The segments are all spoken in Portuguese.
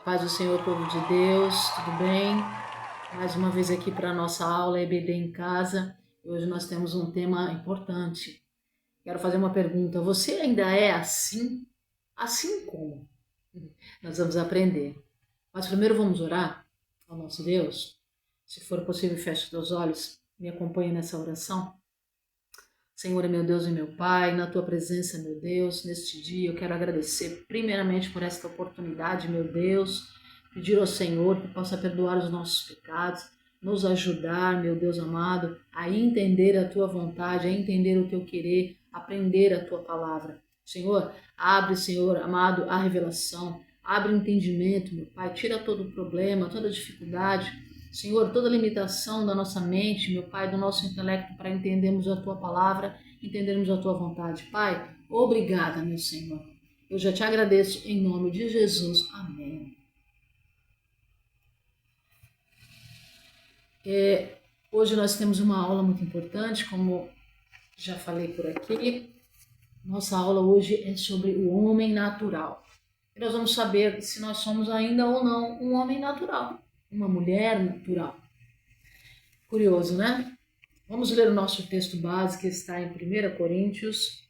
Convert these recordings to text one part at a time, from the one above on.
Paz do Senhor, povo de Deus, tudo bem? Mais uma vez aqui para a nossa aula EBD em casa. Hoje nós temos um tema importante. Quero fazer uma pergunta. Você ainda é assim? Assim como? Nós vamos aprender. Mas primeiro vamos orar ao nosso Deus. Se for possível, feche os teus olhos. Me acompanhe nessa oração. Senhor, meu Deus e meu Pai, na Tua presença, meu Deus, neste dia eu quero agradecer primeiramente por esta oportunidade, meu Deus, pedir ao Senhor que possa perdoar os nossos pecados, nos ajudar, meu Deus amado, a entender a Tua vontade, a entender o Teu querer, aprender a Tua palavra. Senhor, abre, Senhor amado, a revelação, abre o entendimento, meu Pai, tira todo o problema, toda a dificuldade, Senhor, toda limitação da nossa mente, meu Pai, do nosso intelecto, para entendermos a Tua palavra, entendermos a Tua vontade. Pai, obrigada, meu Senhor. Eu já te agradeço em nome de Jesus. Amém. Hoje nós temos uma aula muito importante, como já falei por aqui. Nossa aula hoje é sobre o homem natural. E nós vamos saber se nós somos ainda ou não um homem natural, uma mulher natural. Curioso, né? Vamos ler o nosso texto base que está em 1 Coríntios.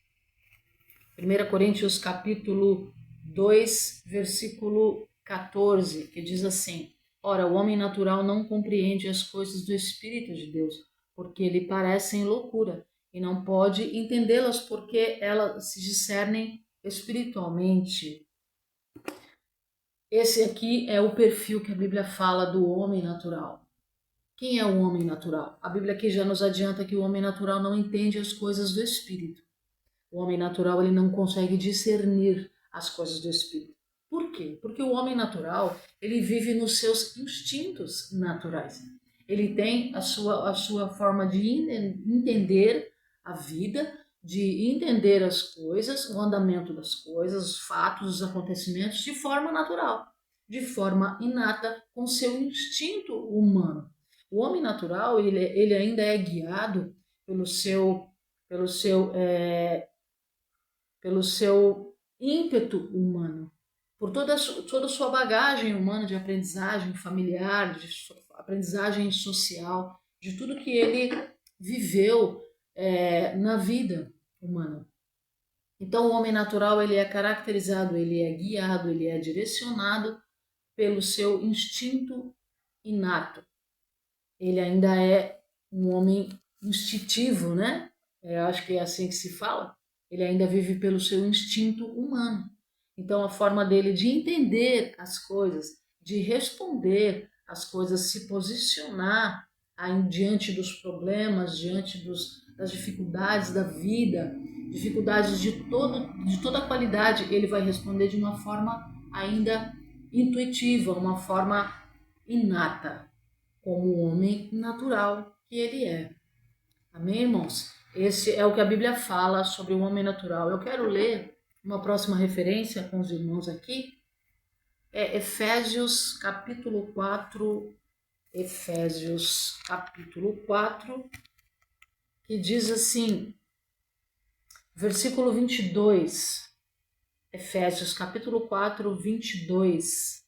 1 Coríntios capítulo 2, versículo 14, que diz assim: Ora, o homem natural não compreende as coisas do Espírito de Deus, porque lhe parecem loucura, e não pode entendê-las porque elas se discernem espiritualmente. Esse aqui é o perfil que a Bíblia fala do homem natural. Quem é o homem natural? A Bíblia aqui já nos adianta que o homem natural não entende as coisas do Espírito. O homem natural ele não consegue discernir as coisas do Espírito. Por quê? Porque o homem natural ele vive nos seus instintos naturais. Ele tem a sua forma de entender a vida, de entender as coisas, o andamento das coisas, os fatos, os acontecimentos de forma natural, de forma inata, com seu instinto humano. O homem natural ele ainda é guiado pelo seu ímpeto humano, por toda a sua bagagem humana de aprendizagem familiar, de aprendizagem social, de tudo que ele viveu na vida humana. Então o homem natural ele é caracterizado, ele é guiado, ele é direcionado pelo seu instinto inato. Ele ainda é um homem instintivo, né? Eu acho que é assim que se fala. Ele ainda vive pelo seu instinto humano. Então, a forma dele de entender as coisas, de responder as coisas, se posicionar diante dos problemas, diante das dificuldades da vida, dificuldades de toda a qualidade, ele vai responder de uma forma ainda intuitiva, uma forma inata, como o homem natural que ele é. Amém, irmãos? Esse é o que a Bíblia fala sobre o homem natural. Eu quero ler uma próxima referência com os irmãos aqui. É Efésios capítulo 4. Efésios capítulo 4, que diz assim, versículo 22. Efésios capítulo 4, 22.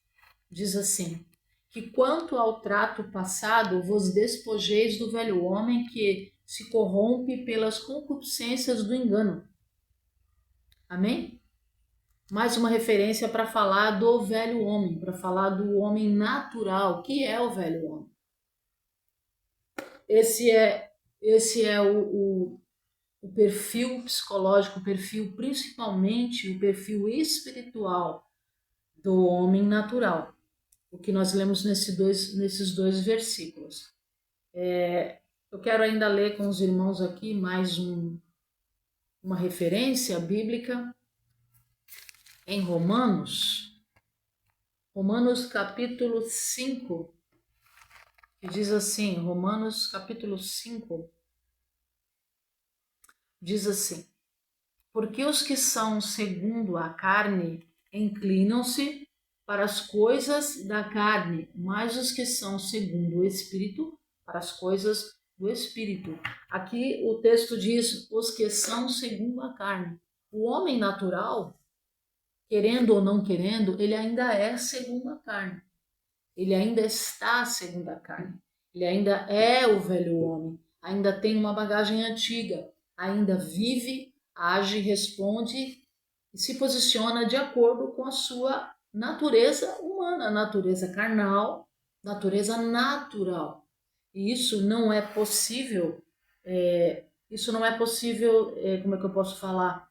Diz assim: que quanto ao trato passado vos despojeis do velho homem que se corrompe pelas concupiscências do engano. Amém? Mais uma referência para falar do velho homem, para falar do homem natural, que é o velho homem. Esse é o perfil psicológico, o perfil principalmente, o perfil espiritual do homem natural. O que nós lemos nesses dois versículos. Eu quero ainda ler com os irmãos aqui mais uma referência bíblica em Romanos capítulo 5, que diz assim, Romanos capítulo 5, diz assim: porque os que são segundo a carne inclinam-se para as coisas da carne, mas os que são segundo o Espírito, para as coisas do Espírito. Aqui o texto diz os que são segundo a carne. O homem natural, querendo ou não querendo, ele ainda é segundo a carne. Ele ainda está segundo a carne. Ele ainda é o velho homem. Ainda tem uma bagagem antiga. Ainda vive, age, responde e se posiciona de acordo com a sua natureza humana, natureza carnal, natureza natural. E isso não é possível, como é que eu posso falar,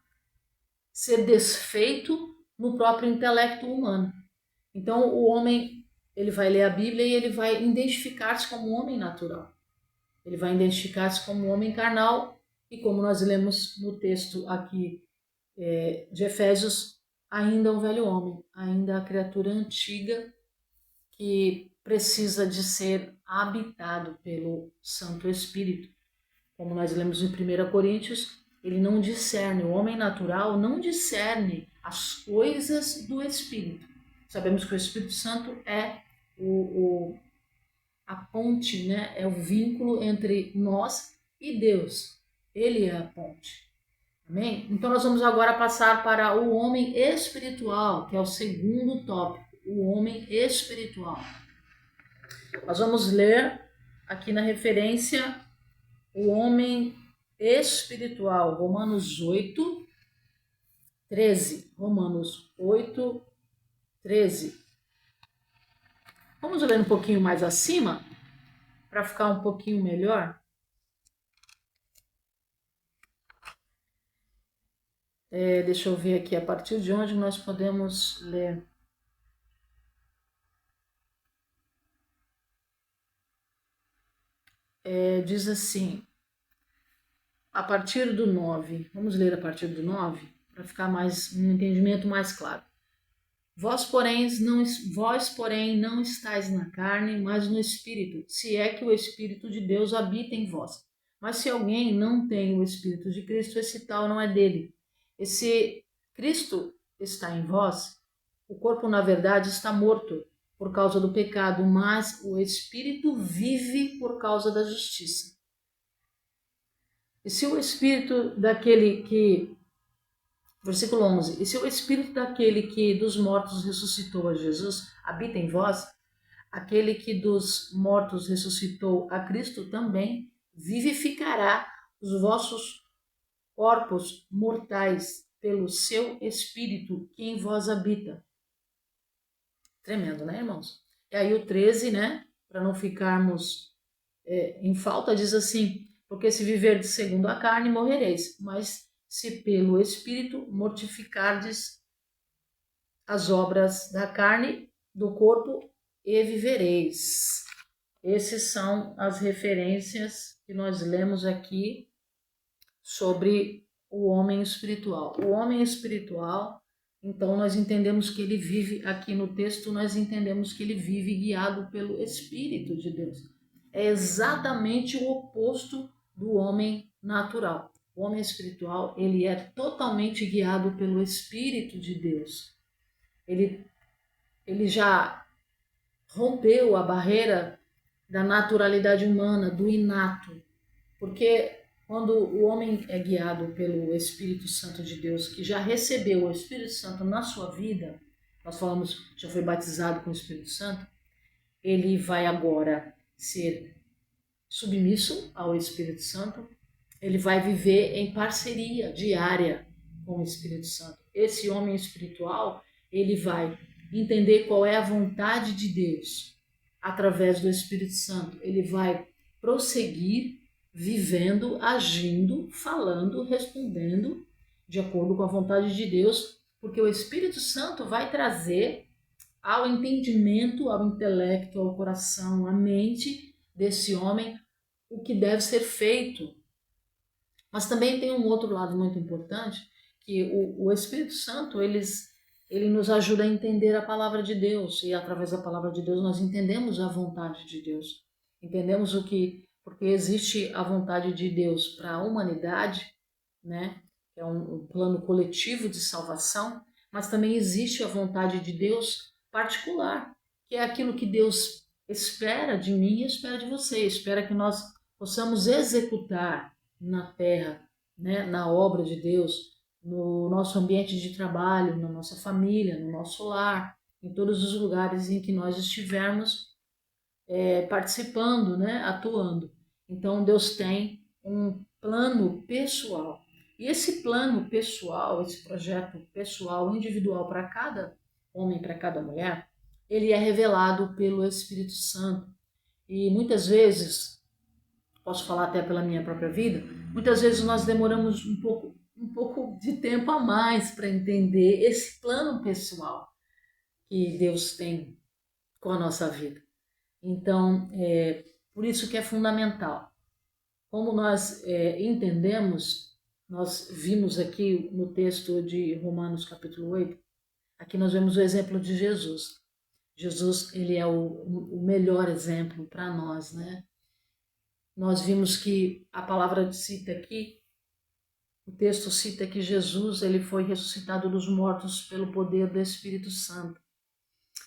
ser desfeito no próprio intelecto humano. Então o homem, ele vai ler a Bíblia e ele vai identificar-se como um homem natural. Ele vai identificar-se como um homem carnal e como nós lemos no texto aqui de Efésios, ainda um velho homem, ainda a criatura antiga que precisa de ser habitado pelo Santo Espírito. Como nós lemos em 1 Coríntios, ele não discerne, o homem natural não discerne as coisas do Espírito. Sabemos que o Espírito Santo é a ponte, né? É o vínculo entre nós e Deus. Ele é a ponte. Amém? Então nós vamos agora passar para o homem espiritual, que é o segundo tópico, o homem espiritual. Nós vamos ler aqui na referência o homem espiritual, Romanos 8, 13. Romanos 8, 13. Vamos ler um pouquinho mais acima, para ficar um pouquinho melhor. Deixa eu ver aqui a partir de onde nós podemos ler. Diz assim, a partir do 9, vamos ler a partir do 9, para ficar um entendimento mais claro. Vós, porém, não estáis na carne, mas no Espírito, se é que o Espírito de Deus habita em vós. Mas se alguém não tem o Espírito de Cristo, esse tal não é dele. Esse Cristo está em vós, o corpo, na verdade, está morto por causa do pecado, mas o Espírito vive por causa da justiça. E se o Espírito daquele que... Versículo 11. E se o Espírito daquele que dos mortos ressuscitou a Jesus habita em vós, aquele que dos mortos ressuscitou a Cristo também vivificará os vossos corpos mortais pelo seu Espírito que em vós habita. Tremendo, né, irmãos? E aí o 13, né, para não ficarmos em falta, diz assim, porque se viverdes segundo a carne, morrereis, mas se pelo Espírito mortificardes as obras da carne, do corpo, e vivereis. Essas são as referências que nós lemos aqui sobre o homem espiritual. O homem espiritual, então nós entendemos que ele vive, aqui no texto nós entendemos que ele vive guiado pelo Espírito de Deus. É exatamente o oposto do homem natural. O homem espiritual, ele é totalmente guiado pelo Espírito de Deus. Ele já rompeu a barreira da naturalidade humana, do inato. Porque quando o homem é guiado pelo Espírito Santo de Deus, que já recebeu o Espírito Santo na sua vida, nós falamos, já foi batizado com o Espírito Santo, ele vai agora ser submisso ao Espírito Santo, ele vai viver em parceria diária com o Espírito Santo. Esse homem espiritual, ele vai entender qual é a vontade de Deus através do Espírito Santo. Ele vai prosseguir vivendo, agindo, falando, respondendo de acordo com a vontade de Deus, porque o Espírito Santo vai trazer ao entendimento, ao intelecto, ao coração, à mente desse homem o que deve ser feito. Mas também tem um outro lado muito importante, que o Espírito Santo, ele nos ajuda a entender a palavra de Deus, e através da palavra de Deus nós entendemos a vontade de Deus. Entendemos porque existe a vontade de Deus para a humanidade, né? É um plano coletivo de salvação, mas também existe a vontade de Deus particular, que é aquilo que Deus espera de mim e espera de você, espera que nós possamos executar na terra, né, na obra de Deus, no nosso ambiente de trabalho, na nossa família, no nosso lar, em todos os lugares em que nós estivermos participando, né, atuando. Então Deus tem um plano pessoal. E esse plano pessoal, esse projeto pessoal, individual para cada homem, para cada mulher, ele é revelado pelo Espírito Santo. E muitas vezes, posso falar até pela minha própria vida, muitas vezes nós demoramos um pouco de tempo a mais para entender esse plano pessoal que Deus tem com a nossa vida. Então, por isso que é fundamental. Como nós entendemos, nós vimos aqui no texto de Romanos capítulo 8, aqui nós vemos o exemplo de Jesus. Jesus, ele é o melhor exemplo para nós, né? Nós vimos que a palavra cita aqui, o texto cita que Jesus, ele foi ressuscitado dos mortos pelo poder do Espírito Santo.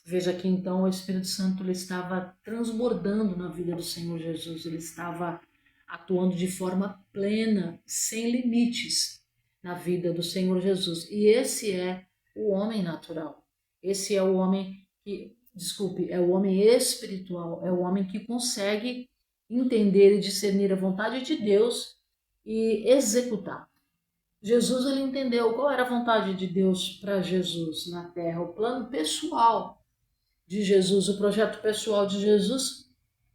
Veja que então o Espírito Santo ele estava transbordando na vida do Senhor Jesus, ele estava atuando de forma plena, sem limites na vida do Senhor Jesus. E esse é o homem natural. Esse é o homem que, desculpe, é o homem espiritual, é o homem que consegue entender e discernir a vontade de Deus e executar. Jesus ele entendeu qual era a vontade de Deus para Jesus na terra, o plano pessoal de Jesus, o projeto pessoal de Jesus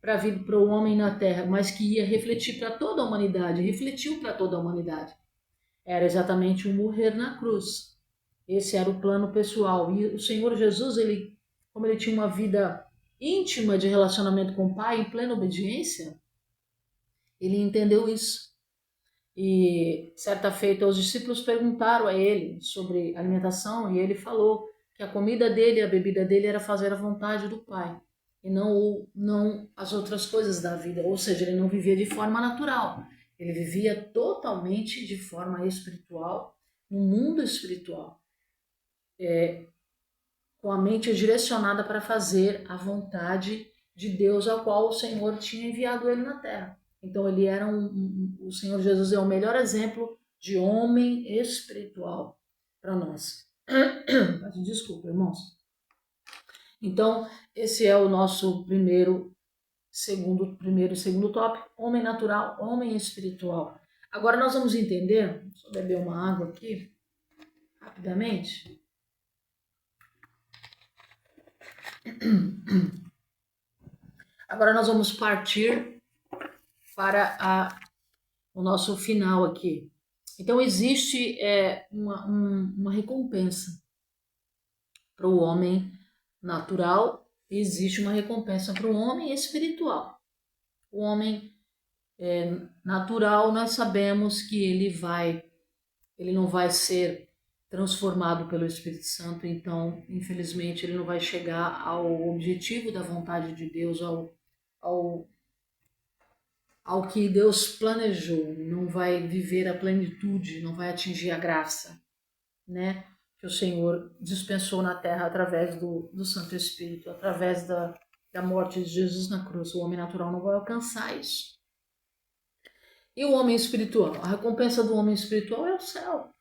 para a vida, para o homem na terra, mas que ia refletir para toda a humanidade, refletiu para toda a humanidade. Era exatamente o morrer na cruz. Esse era o plano pessoal. E o Senhor Jesus, ele, como ele tinha uma vida íntima de relacionamento com o Pai, em plena obediência, ele entendeu isso. E certa feita os discípulos perguntaram a ele sobre alimentação e ele falou que a comida dele, a bebida dele era fazer a vontade do Pai e não as outras coisas da vida, ou seja, ele não vivia de forma natural, ele vivia totalmente de forma espiritual, no mundo espiritual, com a mente direcionada para fazer a vontade de Deus, ao qual o Senhor tinha enviado ele na terra. Então ele era o Senhor Jesus é o melhor exemplo de homem espiritual para nós. Desculpa, irmãos. Então, esse é o nosso primeiro e segundo tópico, homem natural, homem espiritual. Agora nós vamos entender, deixa eu beber uma água aqui, rapidamente. Agora nós vamos partir para o nosso final aqui. Então existe uma recompensa para o homem natural e existe uma recompensa para o homem espiritual. O homem natural, nós sabemos que ele não vai ser transformado pelo Espírito Santo, então, infelizmente, ele não vai chegar ao objetivo da vontade de Deus, ao que Deus planejou, não vai viver a plenitude, não vai atingir a graça, né, que o Senhor dispensou na terra através do Santo Espírito, através da morte de Jesus na cruz. O homem natural não vai alcançar isso. E o homem espiritual? A recompensa do homem espiritual é o céu,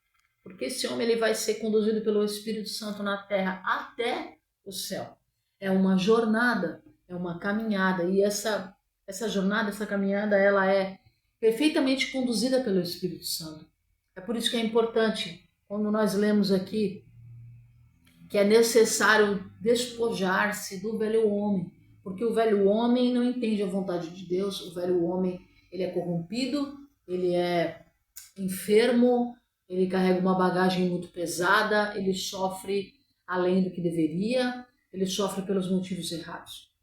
porque esse homem ele vai ser conduzido pelo Espírito Santo na terra até o céu. É uma jornada, é uma caminhada, e essa jornada, essa caminhada, ela é perfeitamente conduzida pelo Espírito Santo. É por isso que é importante, quando nós lemos aqui, que é necessário despojar-se do velho homem, porque o velho homem não entende a vontade de Deus, o velho homem ele é corrompido, ele é enfermo, ele carrega uma bagagem muito pesada, ele sofre além do que deveria, ele sofre pelos motivos errados.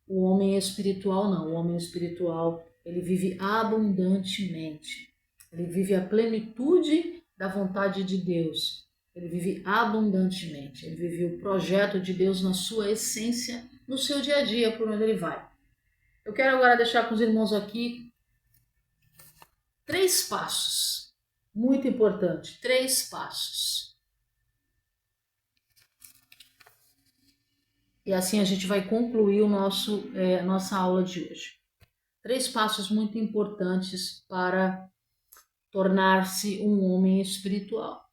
O homem espiritual não, o homem espiritual ele vive abundantemente, ele vive a plenitude da vontade de Deus, ele vive abundantemente, ele vive o projeto de Deus na sua essência, no seu dia a dia, por onde ele vai. Eu quero agora deixar com os irmãos aqui 3 passos, muito importante, 3 passos. E assim a gente vai concluir nossa aula de hoje. 3 passos muito importantes para tornar-se um homem espiritual.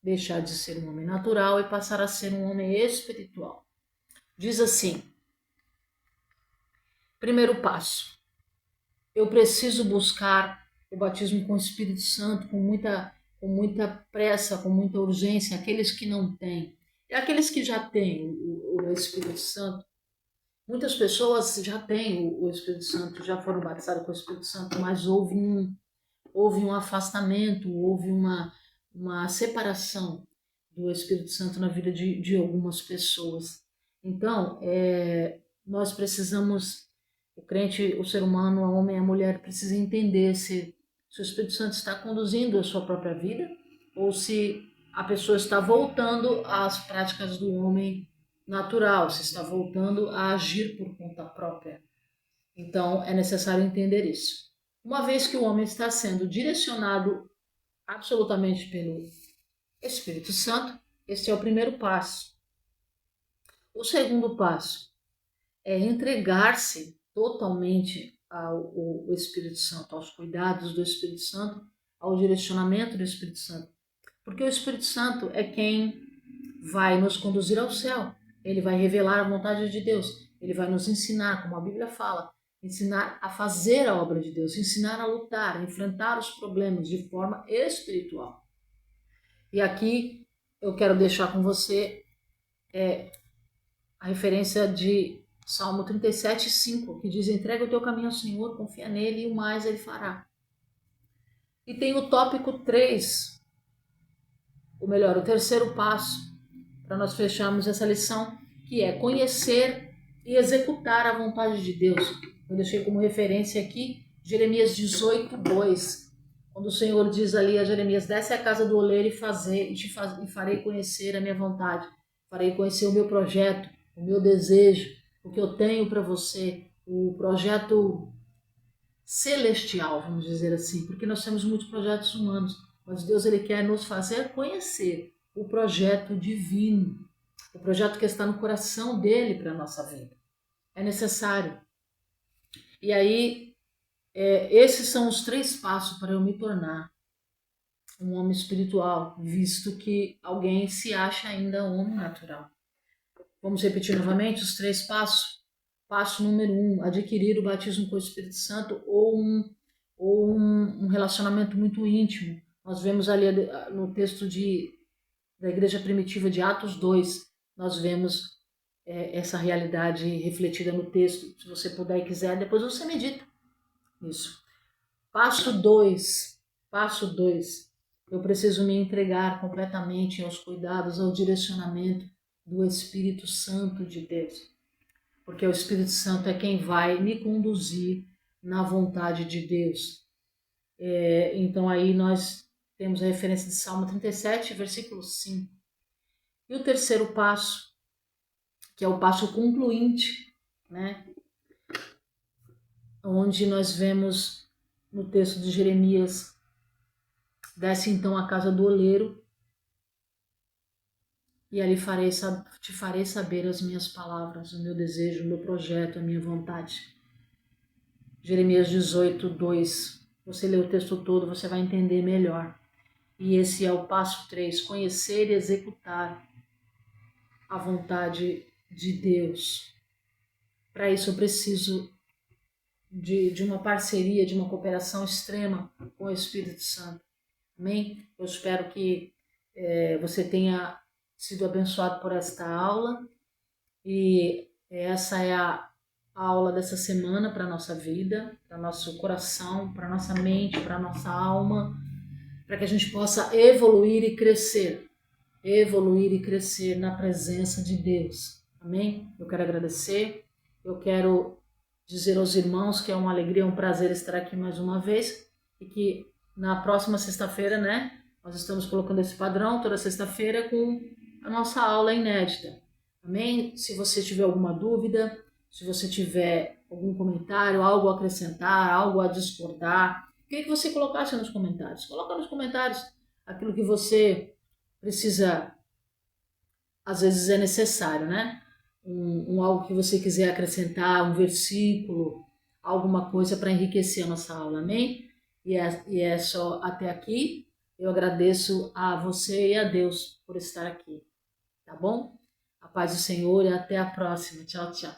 deixar de ser um homem natural e passar a ser um homem espiritual. Diz assim: primeiro passo, eu preciso buscar o batismo com o Espírito Santo com muita pressa, com muita urgência, aqueles que não têm. E aqueles que já têm o Espírito Santo, muitas pessoas já têm o Espírito Santo, já foram batizadas com o Espírito Santo, mas houve um afastamento, houve uma separação do Espírito Santo na vida de algumas pessoas. Então, nós precisamos, o crente, o ser humano, o homem e a mulher, precisa entender se o Espírito Santo está conduzindo a sua própria vida ou se a pessoa está voltando às práticas do homem natural, se está voltando a agir por conta própria. Então, é necessário entender isso. Uma vez que o homem está sendo direcionado absolutamente pelo Espírito Santo, esse é o primeiro passo. O segundo passo é entregar-se totalmente ao Espírito Santo, aos cuidados do Espírito Santo, ao direcionamento do Espírito Santo. Porque o Espírito Santo é quem vai nos conduzir ao céu. Ele vai revelar a vontade de Deus. Ele vai nos ensinar, como a Bíblia fala, ensinar a fazer a obra de Deus, ensinar a lutar, a enfrentar os problemas de forma espiritual. E aqui eu quero deixar com você a referência de Salmo 37:5, que diz: entrega o teu caminho ao Senhor, confia nele e o mais ele fará. E tem o tópico 3, ou melhor, o terceiro passo, para nós fecharmos essa lição, que é conhecer e executar a vontade de Deus. Eu deixei como referência aqui Jeremias 18:2, quando o Senhor diz ali a Jeremias: desce à casa do oleiro e farei conhecer a minha vontade, farei conhecer o meu projeto, o meu desejo, o que eu tenho para você, o projeto celestial, vamos dizer assim, porque nós temos muitos projetos humanos, mas Deus ele quer nos fazer conhecer o projeto divino, o projeto que está no coração dele para a nossa vida. É necessário. E aí, esses são os 3 passos para eu me tornar um homem espiritual, visto que alguém se acha ainda homem natural. Vamos repetir novamente os 3 passos? Passo número 1, adquirir o batismo com o Espírito Santo ou um relacionamento muito íntimo. Nós vemos ali no texto da igreja primitiva de Atos 2, nós vemos essa realidade refletida no texto. Se você puder e quiser, depois você medita nisso. Passo 2, eu preciso me entregar completamente aos cuidados, ao direcionamento do Espírito Santo de Deus. Porque o Espírito Santo é quem vai me conduzir na vontade de Deus. Então aí nós temos a referência de Salmo 37, versículo 5. E o terceiro passo, que é o passo concluinte, né? Onde nós vemos no texto de Jeremias: desce então à casa do oleiro e ali te farei saber as minhas palavras, o meu desejo, o meu projeto, a minha vontade. Jeremias 18:2. Você lê o texto todo, você vai entender melhor. E esse é o passo 3, conhecer e executar a vontade de Deus. Para isso eu preciso de uma parceria, de uma cooperação extrema com o Espírito Santo. Amém? Eu espero que você tenha sido abençoado por esta aula, e essa é a aula dessa semana para a nossa vida, para o nosso coração, para a nossa mente, para a nossa alma, para que a gente possa evoluir e crescer na presença de Deus. Amém? Eu quero agradecer, eu quero dizer aos irmãos que é uma alegria, um prazer estar aqui mais uma vez, e que na próxima sexta-feira, né, nós estamos colocando esse padrão toda sexta-feira com a nossa aula inédita. Amém? Se você tiver alguma dúvida, se você tiver algum comentário, algo a acrescentar, algo a discordar, queria que você colocasse nos comentários. Coloca nos comentários aquilo que você precisa, às vezes é necessário, né? Algo que você quiser acrescentar, um versículo, alguma coisa para enriquecer a nossa aula, amém? E é só até aqui. Eu agradeço a você e a Deus por estar aqui, tá bom? A paz do Senhor e até a próxima. Tchau, tchau.